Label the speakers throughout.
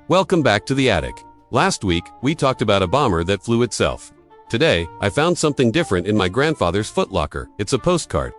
Speaker 1: Welcome back to the attic. Last week, we talked about a bomber that flew itself. Today, I found something different in my grandfather's footlocker. It's a postcard.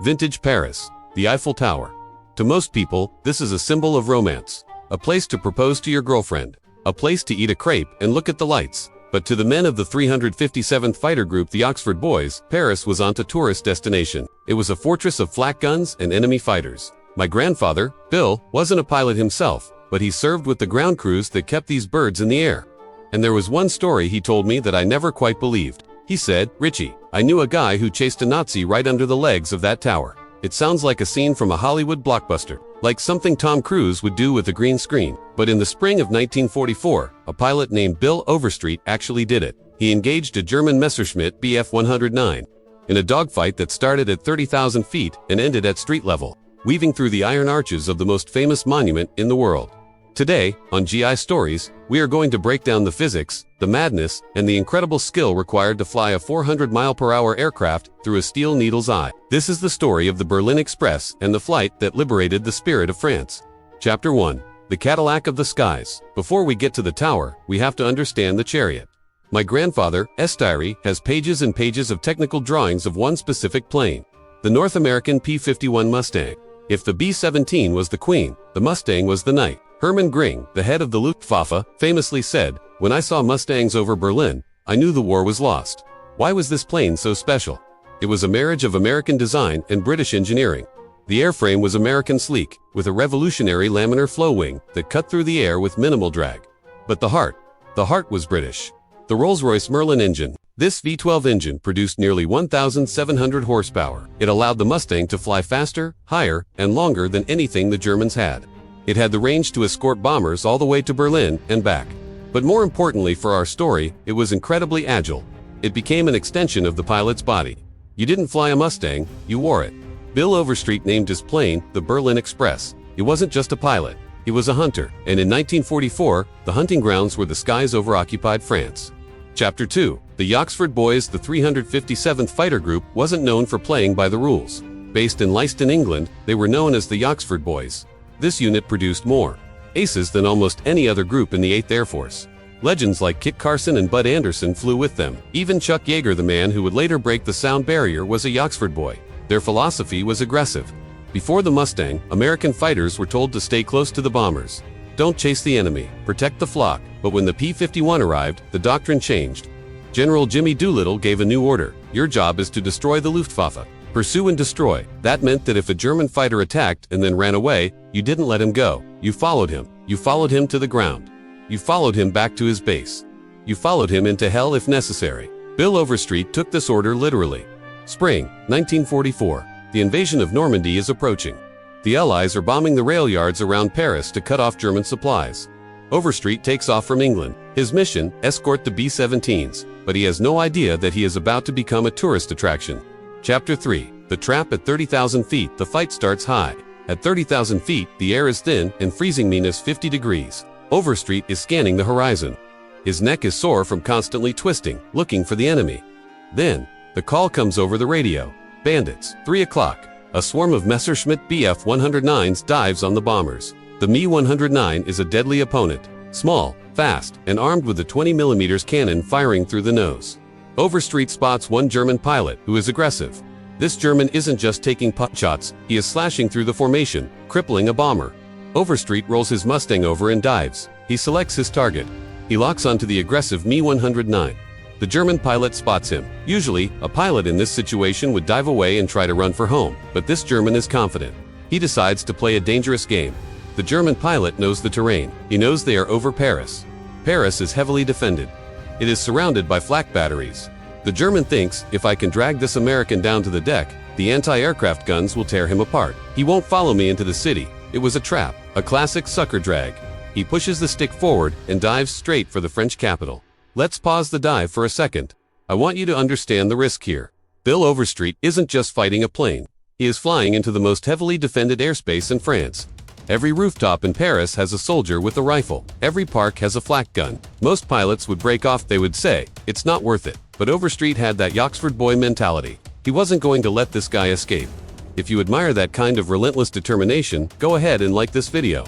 Speaker 1: Vintage Paris, the Eiffel Tower. To most people, this is a symbol of romance. A place to propose to your girlfriend. A place to eat a crepe and look at the lights. But to the men of the 357th Fighter Group, the Yoxford boys, Paris was not a tourist destination. It was a fortress of flak guns and enemy fighters. My grandfather, Bill, wasn't a pilot himself, but he served with the ground crews that kept these birds in the air. And there was one story he told me that I never quite believed. He said, "Richie, I knew a guy who chased a Nazi right under the legs of that tower. It sounds like a scene from a Hollywood blockbuster, like something Tom Cruise would do with a green screen. But in the spring of 1944, a pilot named Bill Overstreet actually did it. He engaged a German Messerschmitt Bf 109 in a dogfight that started at 30,000 feet and ended at street level, weaving through the iron arches of the most famous monument in the world. Today, on G.I.Stories, we are going to break down the physics, the madness, and the incredible skill required to fly a 400-mile-per-hour aircraft through a steel needle's eye. This is the story of the Berlin Express and the flight that liberated the spirit of France. Chapter 1. The Cadillac of the Skies. Before we get to the tower, we have to understand the chariot. My grandfather's diary has pages and pages of technical drawings of one specific plane, the North American P-51 Mustang. If the B-17 was the queen, the Mustang was the knight. Hermann Göring, the head of the Luftwaffe, famously said, "When I saw Mustangs over Berlin, I knew the war was lost." Why was this plane so special? It was a marriage of American design and British engineering. The airframe was American sleek, with a revolutionary laminar flow wing that cut through the air with minimal drag. But the heart was British. The Rolls-Royce Merlin engine. This V12 engine produced nearly 1,700 horsepower. It allowed the Mustang to fly faster, higher, and longer than anything the Germans had. It had the range to escort bombers all the way to Berlin and back. But more importantly for our story, it was incredibly agile. It became an extension of the pilot's body. You didn't fly a Mustang, you wore it. Bill Overstreet named his plane the Berlin Express. He wasn't just a pilot, he was a hunter. And in 1944, the hunting grounds were the skies over occupied France. Chapter 2. The Yoxford boys, the 357th Fighter Group, wasn't known for playing by the rules. Based in Leicester, England, they were known as the Yoxford boys. This unit produced more aces than almost any other group in the 8th Air Force. Legends like Kit Carson and Bud Anderson flew with them. Even Chuck Yeager, the man who would later break the sound barrier, was a Yoxford boy. Their philosophy was aggressive. Before the Mustang, American fighters were told to stay close to the bombers. Don't chase the enemy, protect the flock. But when the P-51 arrived, the doctrine changed. General Jimmy Doolittle gave a new order. Your job is to destroy the Luftwaffe. Pursue and destroy. That meant that if a German fighter attacked and then ran away, you didn't let him go. You followed him. You followed him to the ground. You followed him back to his base. You followed him into hell if necessary. Bill Overstreet took this order literally. Spring, 1944. The invasion of Normandy is approaching. The Allies are bombing the rail yards around Paris to cut off German supplies. Overstreet takes off from England. His mission, escort the B-17s, but he has no idea that he is about to become a tourist attraction. Chapter 3. The Trap. At 30,000 feet, the fight starts high. At 30,000 feet, the air is thin and freezing -50 degrees. Overstreet is scanning the horizon. His neck is sore from constantly twisting, looking for the enemy. Then, the call comes over the radio. Bandits. 3 o'clock. A swarm of Messerschmitt Bf 109s dives on the bombers. The Me-109 is a deadly opponent. Small, fast, and armed with a 20mm cannon firing through the nose. Overstreet spots one German pilot who is aggressive. This German isn't just taking pot shots, he is slashing through the formation, crippling a bomber. Overstreet rolls his Mustang over and dives. He selects his target. He locks onto the aggressive Me-109. The German pilot spots him. Usually, a pilot in this situation would dive away and try to run for home, but this German is confident. He decides to play a dangerous game. The German pilot knows the terrain. He knows they are over Paris. Paris is heavily defended. It is surrounded by flak batteries. The German thinks, if I can drag this American down to the deck, the anti-aircraft guns will tear him apart. He won't follow me into the city. It was a trap, a classic sucker drag. He pushes the stick forward and dives straight for the French capital. Let's pause the dive for a second. I want you to understand the risk here. Bill Overstreet isn't just fighting a plane. He is flying into the most heavily defended airspace in France. Every rooftop in Paris has a soldier with a rifle. Every park has a flak gun. Most pilots would break off. They would say, "It's not worth it." But Overstreet had that Yoxford boy mentality. He wasn't going to let this guy escape. If you admire that kind of relentless determination, go ahead and like this video.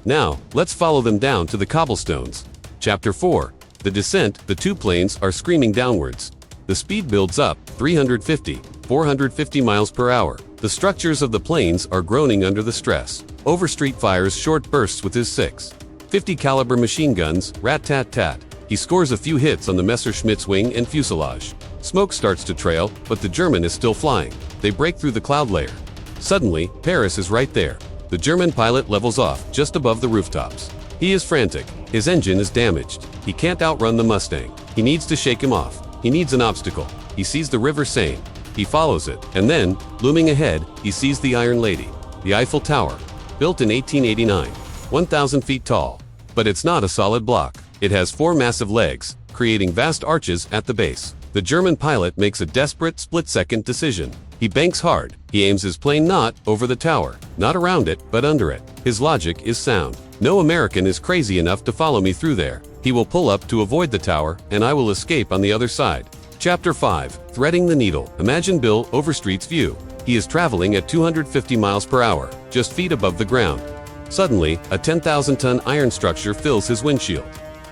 Speaker 1: Now, let's follow them down to the cobblestones. Chapter 4. The descent. The two planes are screaming downwards. The speed builds up, 350, 450 miles per hour. The structures of the planes are groaning under the stress. Overstreet fires short bursts with his 6.50 caliber machine guns, rat-tat-tat. He scores a few hits on the Messerschmitt's wing and fuselage. Smoke starts to trail, but the German is still flying. They break through the cloud layer. Suddenly, Paris is right there. The German pilot levels off, just above the rooftops. He is frantic. His engine is damaged. He can't outrun the Mustang. He needs to shake him off. He needs an obstacle. He sees the River Seine. He follows it, and then, looming ahead, he sees the Iron Lady, the Eiffel Tower, built in 1889, 1,000 feet tall. But it's not a solid block. It has 4 massive legs, creating vast arches at the base. The German pilot makes a desperate split-second decision. He banks hard. He aims his plane not over the tower, not around it, but under it. His logic is sound. No American is crazy enough to follow me through there. He will pull up to avoid the tower, and I will escape on the other side. Chapter 5. Threading the Needle. Imagine Bill Overstreet's view. He is traveling at 250 miles per hour, just feet above the ground. Suddenly, a 10,000-ton iron structure fills his windshield.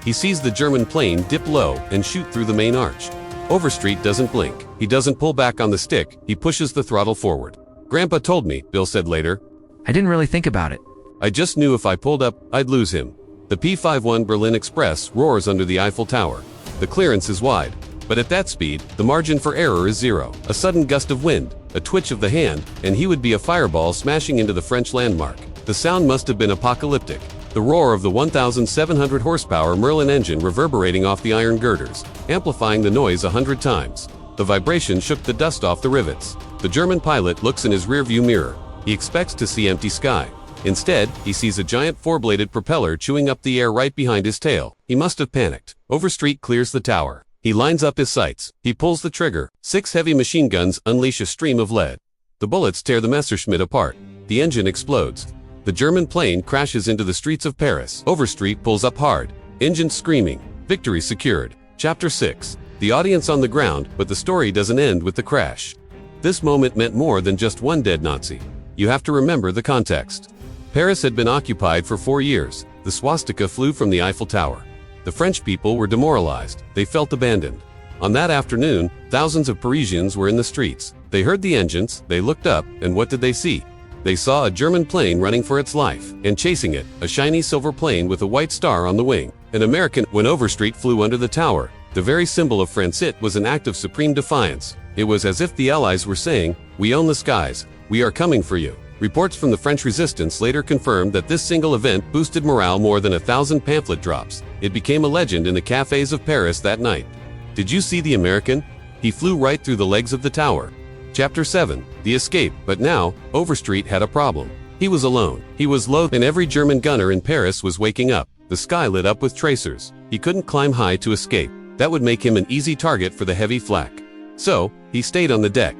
Speaker 1: He sees the German plane dip low and shoot through the main arch. Overstreet doesn't blink. He doesn't pull back on the stick. He pushes the throttle forward. "Grandpa told me," Bill said later.
Speaker 2: I didn't really think about it.
Speaker 1: "I just knew if I pulled up, I'd lose him." The P-51 Berlin Express roars under the Eiffel Tower. The clearance is wide. But at that speed, the margin for error is 0. A sudden gust of wind, a twitch of the hand, and he would be a fireball smashing into the French landmark. The sound must have been apocalyptic. The roar of the 1,700 horsepower Merlin engine reverberating off the iron girders, amplifying the noise 100 times. The vibration shook the dust off the rivets. The German pilot looks in his rearview mirror. He expects to see empty sky. Instead, he sees a giant 4-bladed propeller chewing up the air right behind his tail. He must have panicked. Overstreet clears the tower. He lines up his sights. He pulls the trigger. 6 heavy machine guns unleash a stream of lead. The bullets tear the Messerschmitt apart. The engine explodes. The German plane crashes into the streets of Paris. Overstreet pulls up hard. Engine screaming. Victory secured. Chapter 6. The audience on the ground, but the story doesn't end with the crash. This moment meant more than just one dead Nazi. You have to remember the context. Paris had been occupied for 4 years. The swastika flew from the Eiffel Tower. The French people were demoralized. They felt abandoned. On that afternoon, thousands of Parisians were in the streets. They heard the engines, they looked up, and what did they see? They saw a German plane running for its life, and chasing it, a shiny silver plane with a white star on the wing. An American. When Overstreet flew under the tower, the very symbol of France, was an act of supreme defiance. It was as if the Allies were saying, "We own the skies. We are coming for you." Reports from the French resistance later confirmed that this single event boosted morale more than 1,000 pamphlet drops. It became a legend in the cafes of Paris that night. Did you see the American? He flew right through the legs of the tower. Chapter 7. The Escape. But now, Overstreet had a problem. He was alone. He was low, and every German gunner in Paris was waking up. The sky lit up with tracers. He couldn't climb high to escape. That would make him an easy target for the heavy flak. So, he stayed on the deck.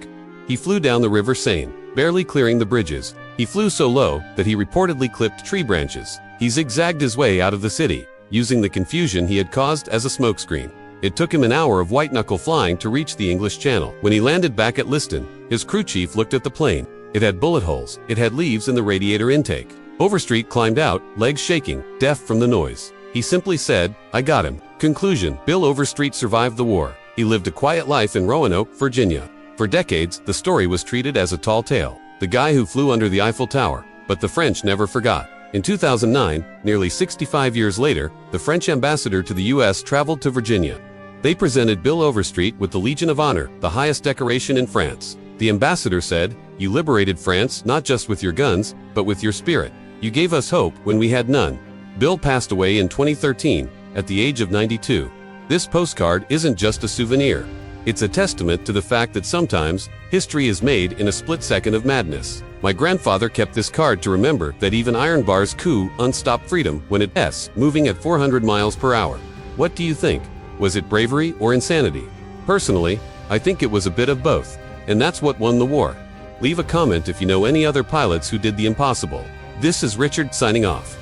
Speaker 1: He flew down the River Seine, barely clearing the bridges. He flew so low that he reportedly clipped tree branches. He zigzagged his way out of the city, using the confusion he had caused as a smokescreen. It took him an hour of white-knuckle flying to reach the English Channel. When he landed back at Liston, his crew chief looked at the plane. It had bullet holes. It had leaves in the radiator intake. Overstreet climbed out, legs shaking, deaf from the noise. He simply said, "I got him." Conclusion. Bill Overstreet survived the war. He lived a quiet life in Roanoke, Virginia. For decades, the story was treated as a tall tale. The guy who flew under the Eiffel Tower. But the French never forgot. In 2009, nearly 65 years later, the French ambassador to the U.S. traveled to Virginia. They presented Bill Overstreet with the Legion of Honor, the highest decoration in France. The ambassador said, "You liberated France not just with your guns, but with your spirit. You gave us hope when we had none." Bill passed away in 2013, at the age of 92. This postcard isn't just a souvenir. It's a testament to the fact that sometimes, history is made in a split second of madness. My grandfather kept this card to remember that even Iron Bar's coup unstopped freedom when it's moving at 400 miles per hour. What do you think? Was it bravery or insanity? Personally, I think it was a bit of both. And that's what won the war. Leave a comment if you know any other pilots who did the impossible. This is Richard signing off.